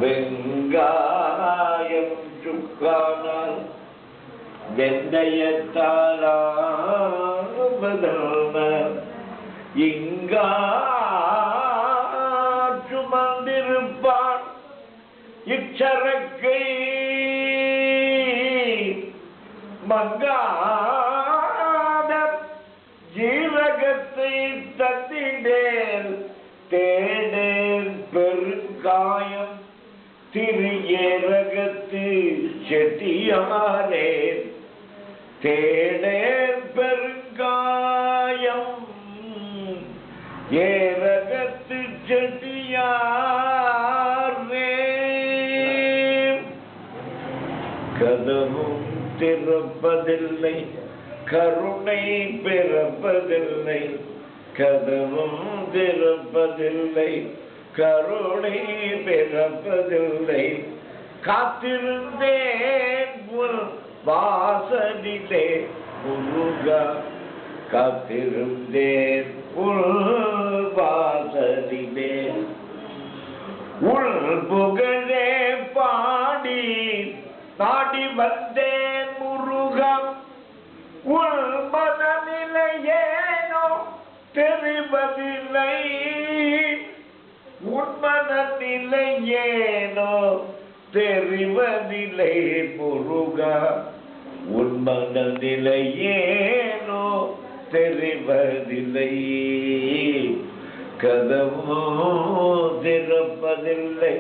வெங்காயம் சுக்கானால் வெந்தயத்தாலான இங்கா சுமந்திருப்பான் இச்சரக்கை மங்காத ஜீரகத்தை தந்திடேன் தேடேன் பெருங்காயம் திரியரகத்து செட்டியாரே தேடேன் பெருங்காயம் ஏரகத்து செட்டியாரே கதவும் திறப்பதில்லை கருணை பிறப்பதில்லை கதவும் திறப்பதில்லை கருணை பிறப்பதில்லை காத்திருந்தேன் உன் வாசலிலே முருகா காத்திருந்தேன் உன் வாசலிலே உள் புகழே பாடி நாடி வந்தேன் முருகம் உள் மனநிலையேனோ தெரிவதில்லை உன் மனநிலையேனோ தெரிவதில்லை முருகா உன் மனநிலையேனோ தெரிவதில்லை கதவோ திறப்பதில்லை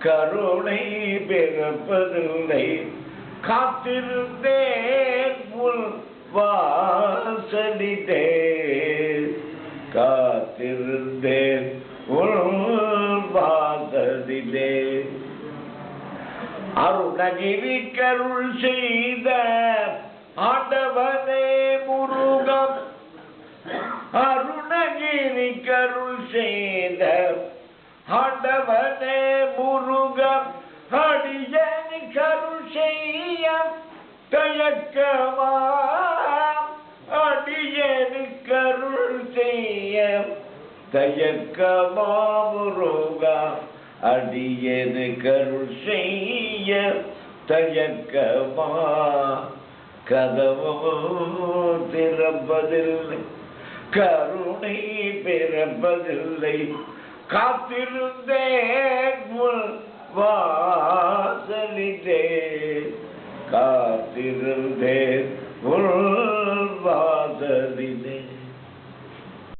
கருணை பிறப்பதில்லை காத்திருந்தேன் உன் வாசலிலே காத்திருந்தேன் உன் வாசலிலே அருணகிரி கருள் செய்த ஆண்டவனே முருகம் அருணகிரி கருள் செய்த ஆண்டவனே முருகம் அடியேன் கருள் செய்ய தயக்கமா அடியேன் கருள் செய்ய தயக்கமா முருகா அடியேன் கருள் செய்ய தயக்கமா கதவோ திறப்பதில்லை கருணை பிறப்பதில்லை காத்திருந்தேன் உன் வாசலிலே காத்திருந்தேன் உன் வாசலிலே